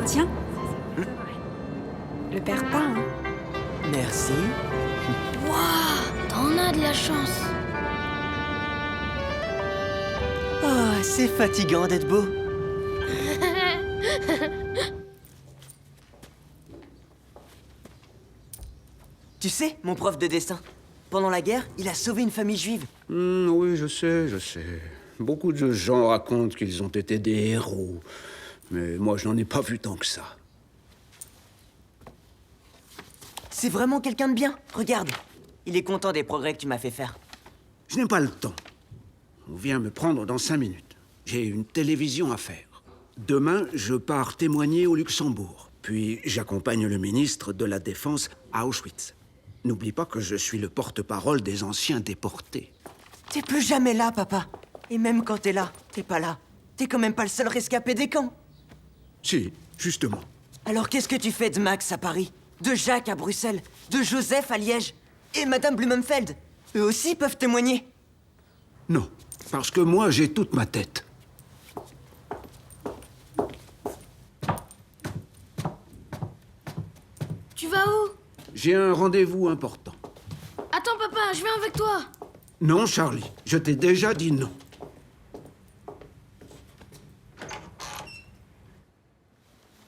Tiens. Le perds pas, hein. Merci. Waouh, t'en as de la chance. Oh, c'est fatigant d'être beau. Tu sais, mon prof de dessin, pendant la guerre, il a sauvé une famille juive. Oui, je sais. Beaucoup de gens racontent qu'ils ont été des héros. Mais moi, je n'en ai pas vu tant que ça. C'est vraiment quelqu'un de bien. Regarde, il est content des progrès que tu m'as fait faire. Je n'ai pas le temps. On vient me prendre dans 5 minutes. J'ai une télévision à faire. Demain, je pars témoigner au Luxembourg. Puis, j'accompagne le ministre de la Défense à Auschwitz. N'oublie pas que je suis le porte-parole des anciens déportés. T'es plus jamais là, papa. Et même quand t'es là, t'es pas là. T'es quand même pas le seul rescapé des camps. Si, justement. Alors qu'est-ce que tu fais de Max à Paris, de Jacques à Bruxelles, de Joseph à Liège et Madame Blumenfeld? Eux aussi peuvent témoigner. Non, parce que moi, j'ai toute ma tête. Tu vas où? J'ai un rendez-vous important. Attends, papa, je viens avec toi. Non, Charlie, je t'ai déjà dit non.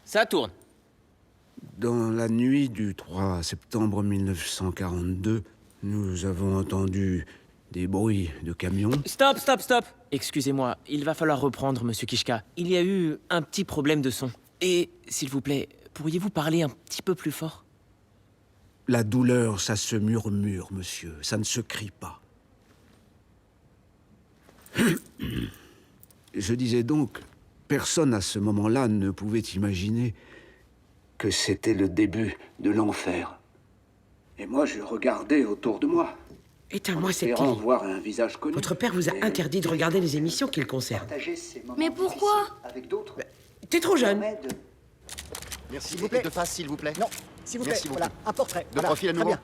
Ça tourne. Dans la nuit du 3 septembre 1942, nous avons entendu des bruits de camions. Stop, stop, stop. Excusez-moi, il va falloir reprendre, monsieur Kishka. Il y a eu un petit problème de son. Et, s'il vous plaît, pourriez-vous parler un petit peu plus fort? La douleur, ça se murmure, monsieur. Ça ne se crie pas. Je disais donc, personne à ce moment-là ne pouvait imaginer que c'était le début de l'enfer. Et moi, je regardais autour de moi. Éteins-moi cette espérant télé. voir un visage connu. Votre père vous a interdit de regarder les émissions qui le concernent. Mais pourquoi? T'es trop jeune. Merci, s'il vous plaît. De face, s'il vous plaît. Non, s'il vous plaît. Merci beaucoup. Voilà, un portrait. De Voilà, profil à très nouveau. bien.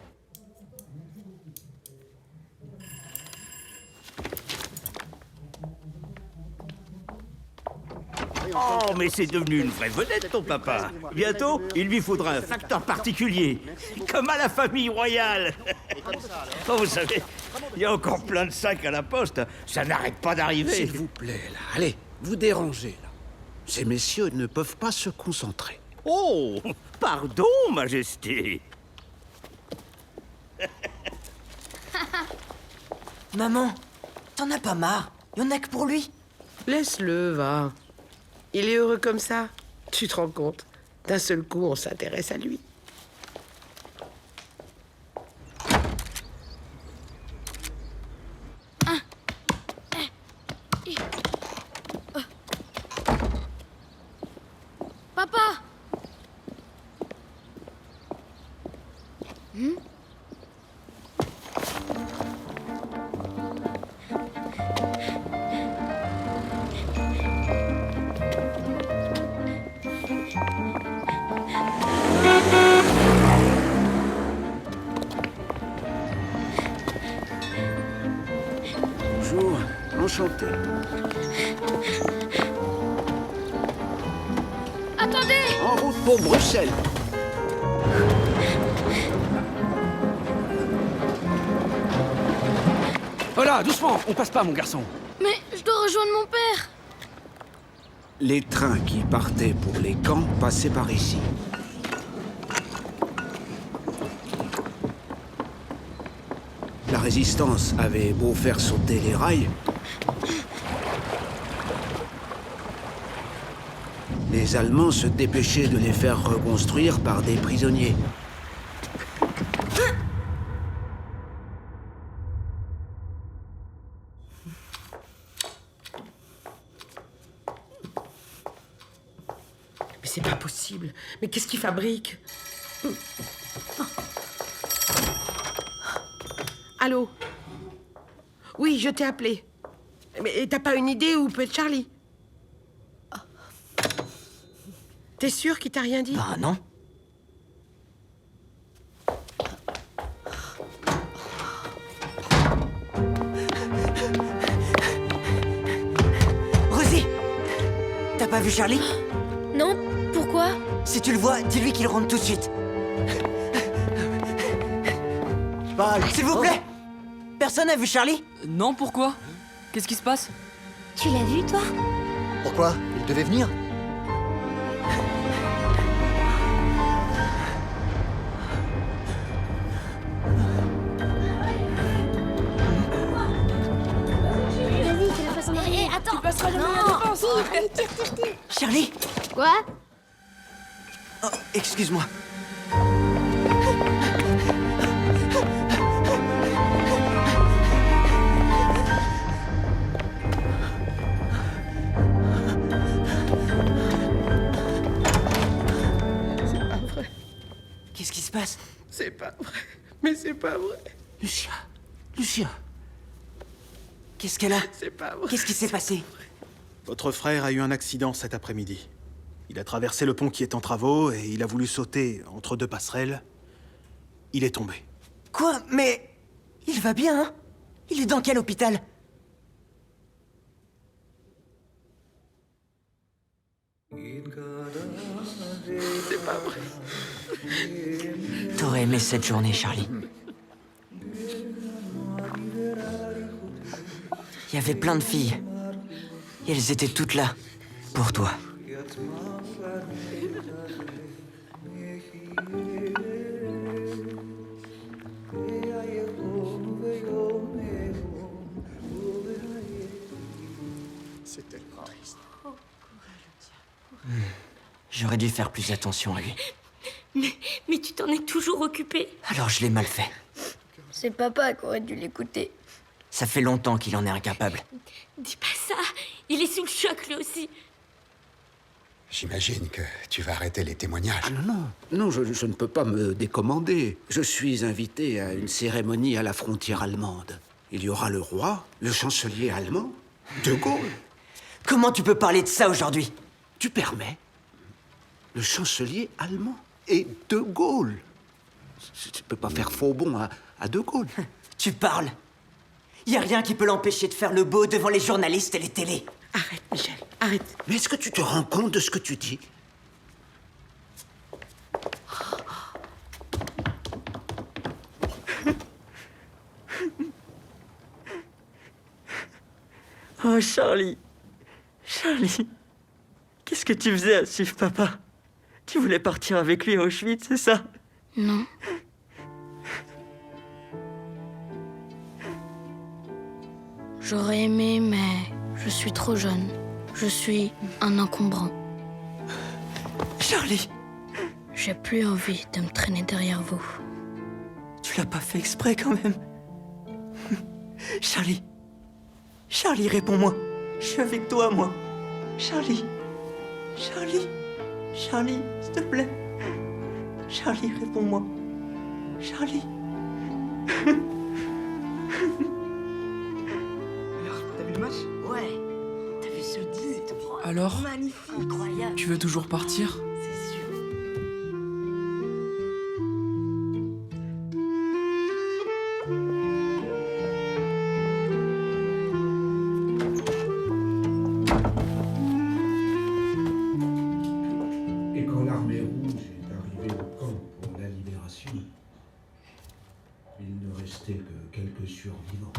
Oh, mais c'est devenu une vraie vedette, ton papa. Bientôt, il lui faudra un facteur particulier, comme à la famille royale. Oh, vous savez, il y a encore plein de sacs à la poste. Ça n'arrête pas d'arriver. S'il vous plaît, là. Allez, vous dérangez, là. Ces messieurs ne peuvent pas se concentrer. Oh, pardon, Majesté. Maman, t'en as pas marre? Y'en a que pour lui. Laisse-le, va. Il est heureux comme ça. Tu te rends compte? D'un seul coup, on s'intéresse à lui. Papa! Bonjour, enchanté. Attendez! En route pour Bruxelles. Voilà, doucement, on passe pas, mon garçon. Mais je dois rejoindre mon père. Les trains qui partaient pour les camps passaient par ici. La résistance avait beau faire sauter les rails, les Allemands se dépêchaient de les faire reconstruire par des prisonniers. Mais c'est pas possible. Mais qu'est-ce qu'il fabrique? Allô? Oui, je t'ai appelé. Mais t'as pas une idée où peut être Charlie? T'es sûr qu'il t'a rien dit? Bah non. Rosie! T'as pas vu Charlie? Non, pourquoi? Si tu le vois, dis-lui qu'il rentre tout de suite. S'il vous plaît! Personne n'a vu Charlie? Non, pourquoi? Qu'est-ce qui se passe? Tu l'as vu, toi? Pourquoi? Il devait venir. Vas-y, c'est la façon d'arriver. Attends! Tu passeras jamais la Non! défense. Si, allez, tire, tire, tire! Charlie! Quoi? Oh, excuse-moi. C'est pas vrai. Qu'est-ce qui se passe? C'est pas vrai. Mais c'est pas vrai. Lucia. Qu'est-ce qu'elle a? C'est pas vrai. Qu'est-ce qui s'est passé? Votre frère a eu un accident cet après-midi. Il a traversé le pont qui est en travaux et il a voulu sauter entre deux passerelles. Il est tombé. Quoi? Mais... il va bien, hein? Il est dans quel hôpital? C'est pas vrai. T'aurais aimé cette journée, Charlie. Il y avait plein de filles. Et elles étaient toutes là, pour toi. C'est tellement triste. J'aurais dû faire plus attention à lui. Mais tu t'en es toujours occupé. Alors je l'ai mal fait. C'est papa qui aurait dû l'écouter. Ça fait longtemps qu'il en est incapable. Dis pas ça. Il est sous le choc, lui aussi. J'imagine que tu vas arrêter les témoignages. Ah non, je ne peux pas me décommander. Je suis invité à une cérémonie à la frontière allemande. Il y aura le roi, le chancelier allemand, De Gaulle. Comment tu peux parler de ça aujourd'hui? Tu permets? Le chancelier allemand et De Gaulle. Tu peux pas faire faux bond à De Gaulle. Tu parles. Y a rien qui peut l'empêcher de faire le beau devant les journalistes et les télés. Arrête, Michel, arrête. Mais est-ce que tu te rends compte de ce que tu dis? Oh, Charlie. Charlie. Qu'est-ce que tu faisais à suivre papa? Tu voulais partir avec lui à Auschwitz, c'est ça? Non. J'aurais aimé, mais je suis trop jeune. Je suis un encombrant. Charlie. J'ai plus envie de me traîner derrière vous. Tu l'as pas fait exprès quand même. Charlie. Charlie, réponds-moi. Je suis avec toi, moi. Charlie. Charlie. Charlie, s'il te plaît. Charlie, réponds-moi. Charlie. Alors, t'as vu le match? Ouais. T'as vu ce 10? Alors, Magnifique. Incroyable. tu veux toujours partir? C'est sûr. Et quand l'armée rouge est arrivée au camp pour la libération, il ne restait que quelques survivants.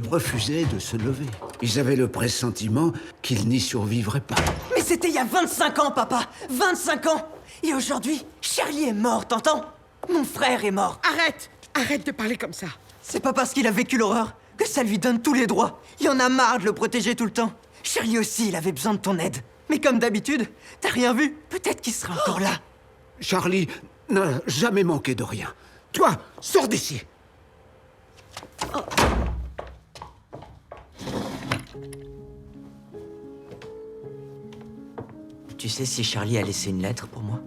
Ils refusaient de se lever. Ils avaient le pressentiment qu'ils n'y survivraient pas. Mais c'était il y a 25 ans, papa. 25 ans. Et aujourd'hui, Charlie est mort, t'entends? Mon frère est mort. Arrête! Arrête de parler comme ça. C'est pas parce qu'il a vécu l'horreur que ça lui donne tous les droits. Il en a marre de le protéger tout le temps. Charlie aussi, il avait besoin de ton aide. Mais comme d'habitude, t'as rien vu. Peut-être qu'il sera encore là. Charlie n'a jamais manqué de rien. Toi, sors d'ici. Tu sais si Charlie a laissé une lettre pour moi?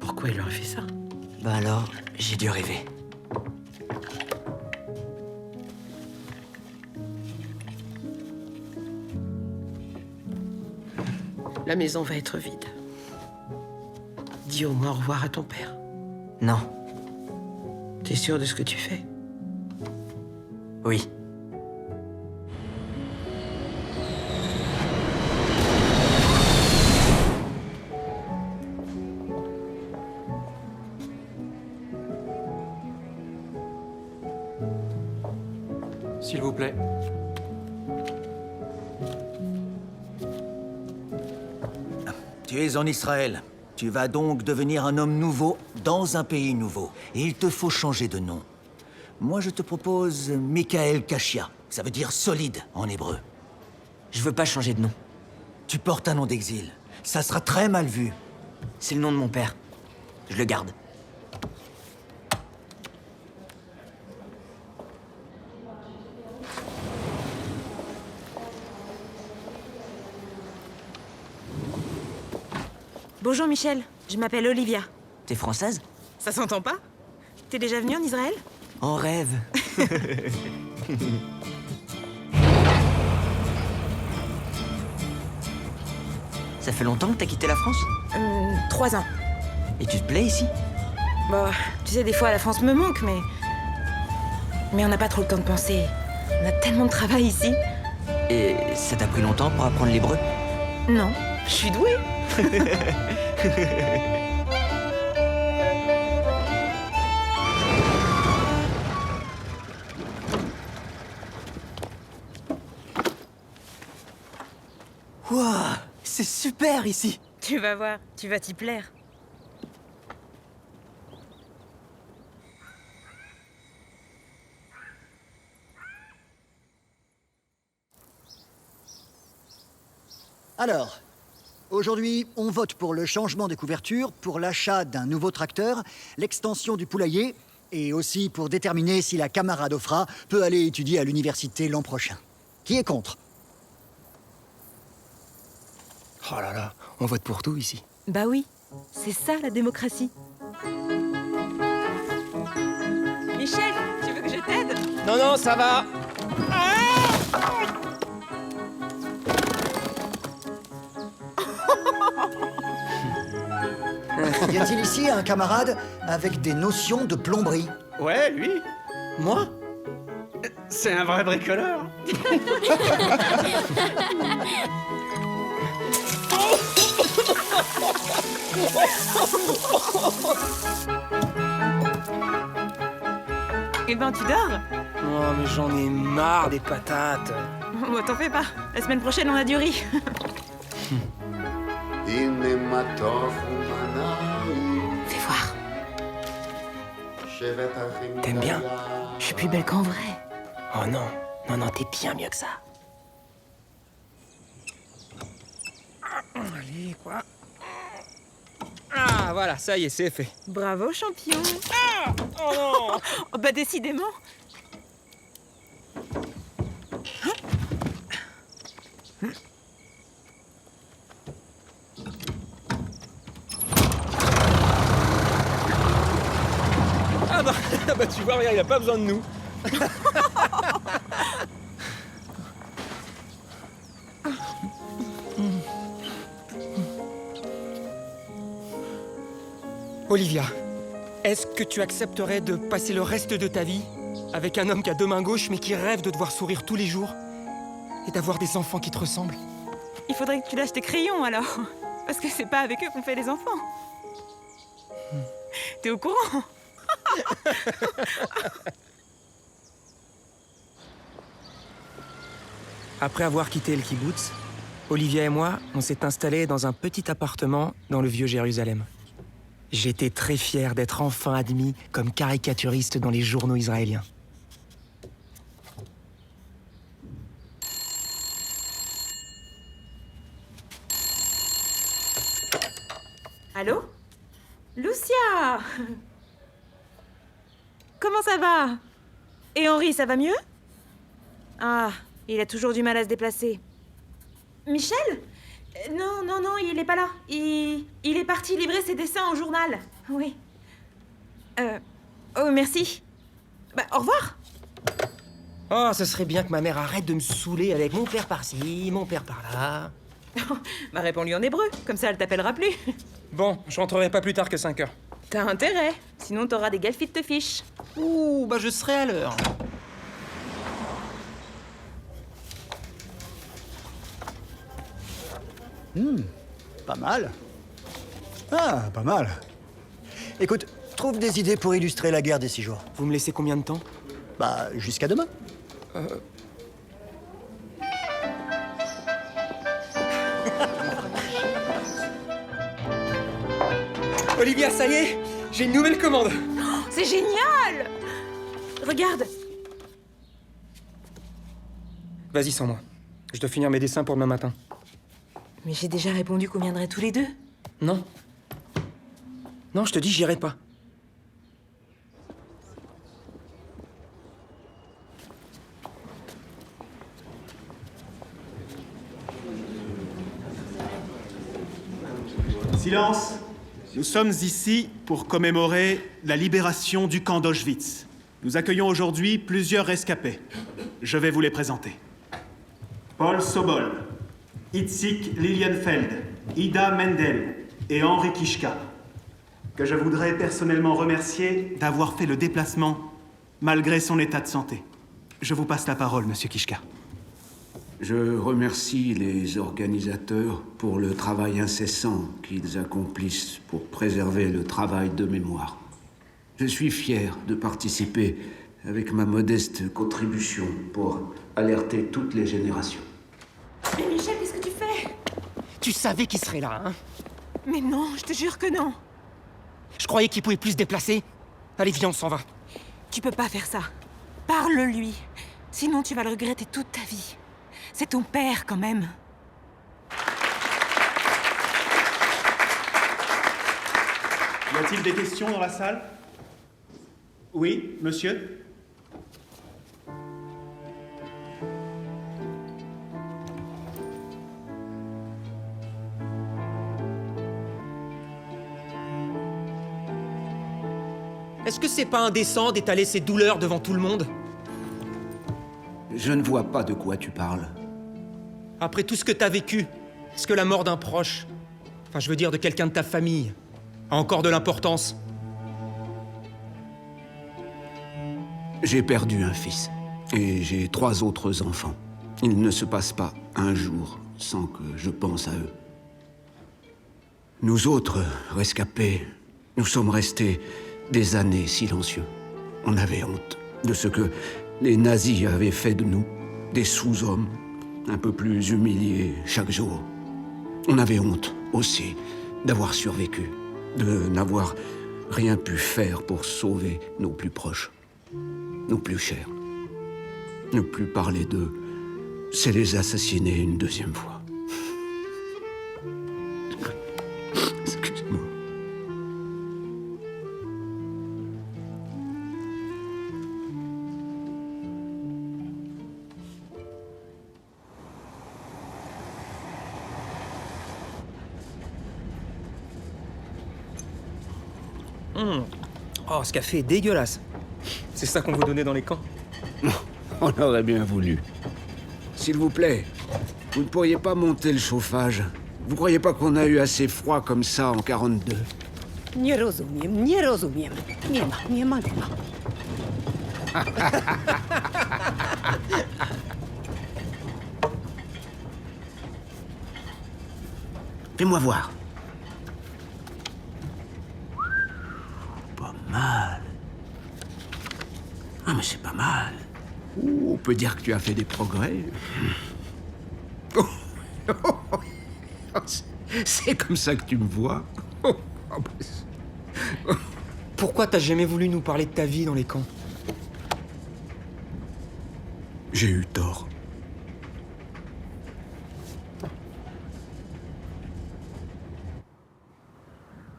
Pourquoi il aurait fait ça? Bah alors, j'ai dû rêver. La maison va être vide. Dis au moins au revoir à ton père. Non. T'es sûr de ce que tu fais? Oui. S'il vous plaît. Tu es en Israël. Tu vas donc devenir un homme nouveau dans un pays nouveau. Et il te faut changer de nom. Moi, je te propose Michael Kashia. Ça veut dire solide en hébreu. Je veux pas changer de nom. Tu portes un nom d'exil. Ça sera très mal vu. C'est le nom de mon père. Je le garde. Bonjour Michel, je m'appelle Olivia. T'es française? Ça s'entend pas? T'es déjà venue en Israël? En rêve. Ça fait longtemps que t'as quitté la France? 3 ans. Et tu te plais ici? Bah, tu sais, des fois, la France me manque, mais... Mais on n'a pas trop le temps de penser. On a tellement de travail ici. Et ça t'a pris longtemps pour apprendre l'hébreu? Non, je suis douée. Wouah, c'est super ici. Tu vas voir, tu vas t'y plaire. Alors, aujourd'hui, on vote pour le changement des couvertures, pour l'achat d'un nouveau tracteur, l'extension du poulailler, et aussi pour déterminer si la camarade Ofra peut aller étudier à l'université l'an prochain. Qui est contre? Oh là là, on vote pour tout ici. Bah oui, c'est ça la démocratie. Michel, tu veux que je t'aide? Non, non, ça va. Y a-t-il ici un camarade avec des notions de plomberie? Ouais, lui. Moi? C'est un vrai bricoleur. Eh ben, tu dors? Oh, mais j'en ai marre des patates. Bon, t'en fais pas. La semaine prochaine, on a du riz. Fais voir. T'aimes bien? Je suis plus belle qu'en vrai. Oh non, non, non, t'es bien mieux que ça. Allez, quoi? Ah, voilà, ça y est, c'est fait. Bravo, champion. Ah, oh non. Oh, bah, décidément. Ah bah tu vois, regarde, il a pas besoin de nous. Olivia, est-ce que tu accepterais de passer le reste de ta vie avec un homme qui a 2 mains gauches mais qui rêve de devoir sourire tous les jours et d'avoir des enfants qui te ressemblent? Il faudrait que tu lâches tes crayons, alors. Parce que c'est pas avec eux qu'on fait les enfants. T'es au courant? Après avoir quitté le kibbutz, Olivia et moi, on s'est installés dans un petit appartement dans le vieux Jérusalem. J'étais très fier d'être enfin admis comme caricaturiste dans les journaux israéliens. Allô? Lucia! Comment ça va? Et Henri, ça va mieux? Ah, il a toujours du mal à se déplacer. Michel? Non, non, non, il est pas là. Il est parti livrer ses dessins au journal. Oui. Oh, merci. Bah, au revoir. Oh, ce serait bien que ma mère arrête de me saouler avec mon père par-ci, mon père par-là. Bah, réponds-lui en hébreu, comme ça elle t'appellera plus. Bon, je rentrerai pas plus tard que 5 heures. T'as intérêt, sinon t'auras des galfites de fiches. Ouh, bah je serai à l'heure. Pas mal. Ah, pas mal. Écoute, trouve des idées pour illustrer la guerre des 6 jours. Vous me laissez combien de temps? Bah, jusqu'à demain. Olivia, ça y est, j'ai une nouvelle commande. Oh, c'est génial! Regarde. Vas-y sans moi. Je dois finir mes dessins pour demain matin. Mais j'ai déjà répondu qu'on viendrait tous les deux. Non. Non, je te dis, j'irai pas. Silence! Nous sommes ici pour commémorer la libération du camp d'Auschwitz. Nous accueillons aujourd'hui plusieurs rescapés. Je vais vous les présenter. Paul Sobol, Itzik Lilienfeld, Ida Mendel et Henri Kishka, que je voudrais personnellement remercier d'avoir fait le déplacement malgré son état de santé. Je vous passe la parole, monsieur Kishka. Je remercie les organisateurs pour le travail incessant qu'ils accomplissent pour préserver le travail de mémoire. Je suis fier de participer avec ma modeste contribution pour alerter toutes les générations. Mais Michel, qu'est-ce que tu fais? Tu savais qu'il serait là, hein? Mais non, je te jure que non. Je croyais qu'il pouvait plus se déplacer. Allez, viens, on s'en va. Tu peux pas faire ça. Parle-lui. Sinon, tu vas le regretter toute ta vie. C'est ton père, quand même. Y a-t-il des questions dans la salle? Oui, monsieur? Est-ce que c'est pas indécent d'étaler ses douleurs devant tout le monde? Je ne vois pas de quoi tu parles. Après tout ce que t'as vécu, est-ce que la mort d'un proche, enfin je veux dire de quelqu'un de ta famille, a encore de l'importance? J'ai perdu un fils et j'ai 3 autres enfants. Il ne se passe pas un jour sans que je pense à eux. Nous autres, rescapés, nous sommes restés des années silencieux. On avait honte de ce que les nazis avaient fait de nous, des sous-hommes, un peu plus humiliés chaque jour. On avait honte aussi d'avoir survécu, de n'avoir rien pu faire pour sauver nos plus proches, nos plus chers. Ne plus parler d'eux, c'est les assassiner une deuxième fois. Excuse-moi. Oh, ce café est dégueulasse. C'est ça qu'on vous donnait dans les camps? On aurait bien voulu. S'il vous plaît, vous ne pourriez pas monter le chauffage? Vous croyez pas qu'on a eu assez froid comme ça en 42? Nie rozumiem, nie rozumiem. Nie ma, nie ma, nie ma. Fais-moi voir. Pas mal. Ah, mais c'est pas mal. On peut dire que tu as fait des progrès. C'est comme ça que tu me vois. Pourquoi t'as jamais voulu nous parler de ta vie dans les camps? J'ai eu tort.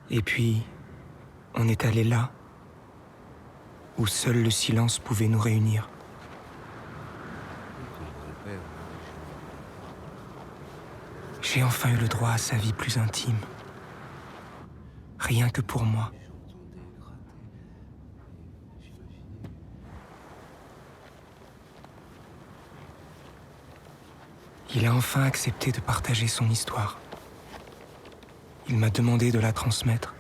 Et puis, on est allé là, où seul le silence pouvait nous réunir. J'ai enfin eu le droit à sa vie plus intime. Rien que pour moi. Il a enfin accepté de partager son histoire. Il m'a demandé de la transmettre.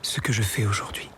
Ce que je fais aujourd'hui.